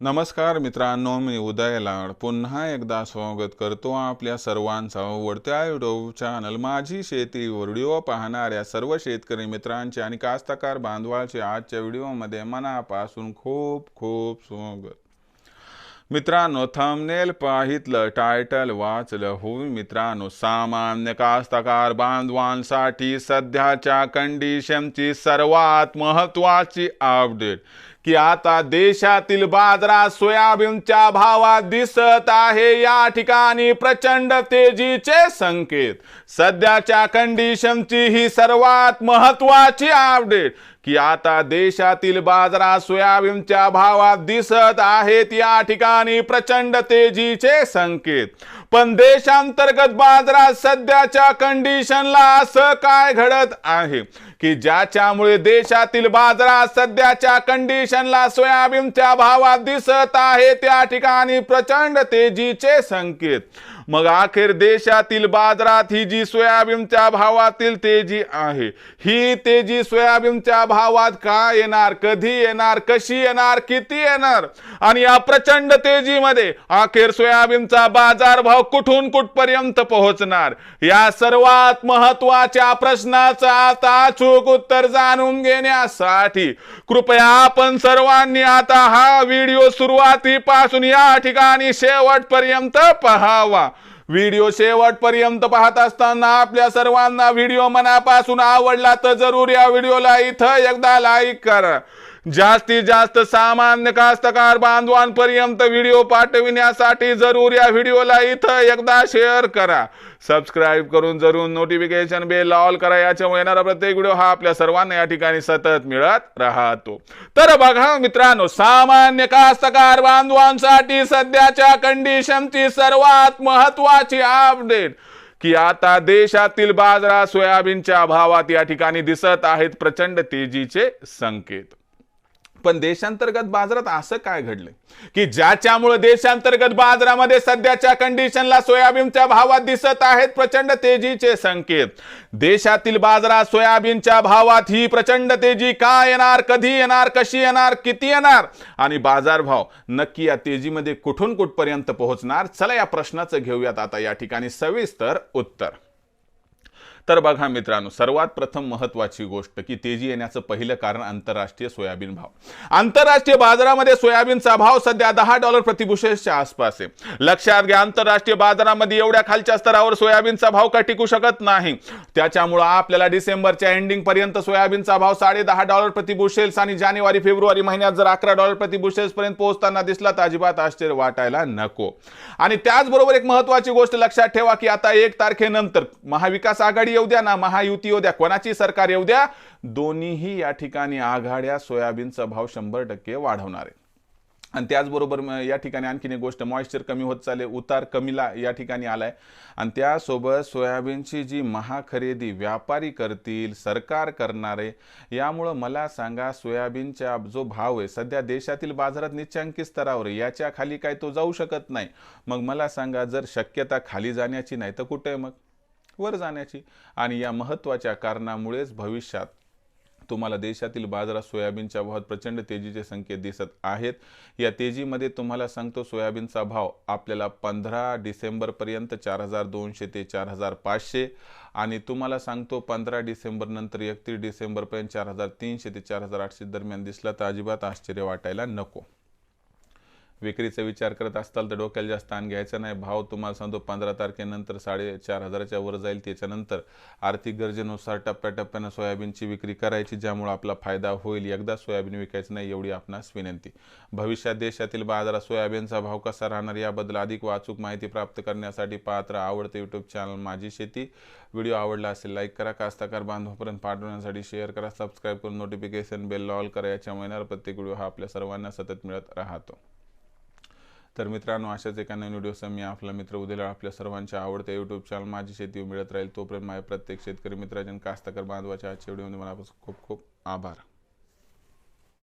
नमस्कार मित्रांनो, मी उदय लाड पुन्हा एकदा स्वागत करतो आपल्या सर्वांचा आवडत्या यूट्यूब चॅनल माझी शेती व्हिडिओ पाहणाऱ्या सर्व शेतकरी मित्रांचे आणि कास्तकार बांधवांचे आजच्या व्हिडिओमध्ये मनापासून खूप खूप स्वागत। मित्रांनो, थंबनेल पाहितलं, टायटल वाचलं होय मित्रांनो, सामान्य कास्तकार बांधवांसाठी सध्याच्या कंडिशनची सर्वात महत्त्वाची अपडेट की आता देशातील बाजारात सोयाबीनच्या भावात दिसत आहे या ठिकाणी प्रचंड तेजीचे संकेत। सध्याच्या कंडिशनची ही सर्वात महत्त्वाची अपडेट की आता देशातील बाजारात सोयाबीनच्या भावात दिसत आहेत या ठिकाणी प्रचंड तेजीचे संकेत। पण देशांतर्गत बाजारात सध्याच्या कंडिशनला असं काय घडत आहे की ज्याच्यामुळे देशातील बाजारात सध्याच्या कंडिशनला सोयाबीनच्या भावात दिसत आहे त्या ठिकाणी प्रचंड तेजीचे संकेत। मग अखेर देशातील बाजारात ही जी सोयाबीनच्या भावातील तेजी आहे, ही तेजी सोयाबीनच्या भावात काय येणार, कधी येणार, कशी येणार, किती येणार आणि या प्रचंड तेजीमध्ये अखेर सोयाबीनचा बाजारभाव कुठून कुठपर्यंत पोहोचणार, या सर्वात महत्त्वाच्या प्रश्नाचं आता अचूक उत्तर जाणून घेण्यासाठी कृपया आपण सर्वांनी आता हा व्हिडिओ सुरुवातीपासून या ठिकाणी शेवटपर्यंत पाहावा। व्हिडिओ शेवटपर्यंत पाहत असताना आपल्या सर्वांना व्हिडिओ मनापासून आवडला तर जरूर या व्हिडिओला इथं एकदा लाईक करा। जास्तीत जास्त सामान्य कास्तकार बांधवांपर्यंत व्हिडिओ पाठविण्यासाठी जरूर या व्हिडिओला इथं एकदा शेअर करा। सबस्क्राइब करून जरूर नोटिफिकेशन बेल ऑल करा, याच्यामुळे येणारा प्रत्येक व्हिडिओ हा आपल्या सर्वांना या ठिकाणी सतत मिळत राहतो। तर बघा मित्रांनो, सामान्य कास्तकार बांधवांसाठी सध्याच्या कंडिशनची सर्वात महत्त्वाची अपडेट की आता देशातील बाजारात सोयाबीनच्या भावात या ठिकाणी दिसत आहेत प्रचंड तेजीचे संकेत। पण देशांतर्गत बाजारात असं काय घडले की ज्याच्यामुळे देशांतर्गत बाजारामध्ये सध्याच्या कंडिशनला सोयाबीनच्या भावात दिसत आहेत प्रचंड तेजीचे संकेत। देशातील बाजारात सोयाबीनच्या भावात ही प्रचंड तेजी का येणार, कधी येणार, कशी येणार, किती येणार आणि बाजारभाव नक्की या तेजीमध्ये कुठून कुठपर्यंत पोहोचणार, चला या प्रश्नाचं घेऊयात आता या ठिकाणी सविस्तर उत्तर। तर बघा मित्रांनो, सर्वात प्रथम महत्त्वाची गोष्ट की तेजी येण्याचं पहिलं कारण आंतरराष्ट्रीय सोयाबीन भाव। आंतरराष्ट्रीय बाजारामध्ये सोयाबीनचा भाव सध्या $10 प्रति बुशेलच्या आसपास आहे। लक्षात घ्या, आंतरराष्ट्रीय बाजारामध्ये एवढ्या खालच्या स्तरावर सोयाबीनचा भाव का टिकू शकत नाही। त्याच्यामुळे आपल्याला डिसेंबरच्या एंडिंग पर्यंत सोयाबीनचा भाव $10.5 प्रति बुशेल्स आणि जानेवारी फेब्रुवारी महिन्यात जर $11 प्रति बुशेल्स पर्यंत पोहोचताना दिसला तर अजिबात आश्चर्य वाटायला नको। आणि त्याचबरोबर एक महत्त्वाची गोष्ट लक्षात ठेवा की आता 1 तारखेनंतर महाविकास आघाडी येऊ द्या ना महायुती येऊ द्या, कोणाची सरकार येऊ द्या, दोन्हीही या ठिकाणी आघाड्या सोयाबीनचा भाव 100% वाढवणार आहे। आणि त्याचबरोबर या ठिकाणी आणखीन एक गोष्ट, मॉइश्चर कमी होत चालले, उतार कमीला या ठिकाणी आलाय आणि त्यासोबत सोयाबीनची जी महाखरेदी व्यापारी करतील, सरकार करणार आहे, यामुळे मला सांगा सोयाबीनचा जो भाव आहे सध्या देशातील बाजारात निश्चित स्तरावर याच्या खाली काय तो जाऊ शकत नाही। मग मला सांगा, जर शक्यता खाली जाण्याची नाही तर कुठे मग वर जाण्याची। आणि या महत्त्वाच्या कारणामुळेच भविष्यात तुम्हाला देशातील बाजारात सोयाबीनच्या भावात प्रचंड तेजीचे संकेत दिसत आहेत। या तेजीमध्ये तुम्हाला सांगतो, सोयाबीनचा भाव आपल्याला 15 डिसेंबर पर्यंत 4200 ते 4500 आणि तुम्हाला सांगतो 15 डिसेंबर नंतर 31 डिसेंबर पर्यंत 4300 ते 4800 दरम्यान दिसला तर अजिबात आश्चर्य वाटायला नको। विक्रीचा विचार करत असताल तर डोक्याला जास्त ताण घ्यायचा नाही। भाव तुम्हाला सांगतो 15 तारखेनंतर 4500च्या वर जाईल। त्याच्यानंतर आर्थिक गरजेनुसार टप्प्याटप्प्याने सोयाबीनची विक्री करायची, ज्यामुळे आपला फायदा होईल। एकदा सोयाबीन विकायचं नाही एवढी आपणास विनंती। भविष्यात देशातील बाजारात सोयाबीनचा भाव कसा राहणार याबद्दल अधिक अचूक माहिती प्राप्त करण्यासाठी पाहत राहा आवडते यूट्यूब चॅनल माझी शेती। व्हिडिओ आवडला असेल लाईक करा, कास्तकार बांधवांपर्यंत पाठवण्यासाठी शेअर करा, सबस्क्राइब करून नोटिफिकेशन बेल ऑल करा, याच्या महिन्याला प्रत्येक व्हिडिओ हा आपल्या सर्वांना सतत मिळत राहतो। तर मित्रांनो, अशाच एका नवीन व्हिडिओसह मी आपला मित्र उदय लाड आपल्या सर्वांच्या आवडत्या यूट्यूब चॅनल माझी शेती मिळत राहील। तोपर्यंत माझ्या प्रत्येक शेतकरी मित्राच्या कास्तकार बांधवाच्या आजच्या व्हिडिओमध्ये मनापासून खूप खूप आभार।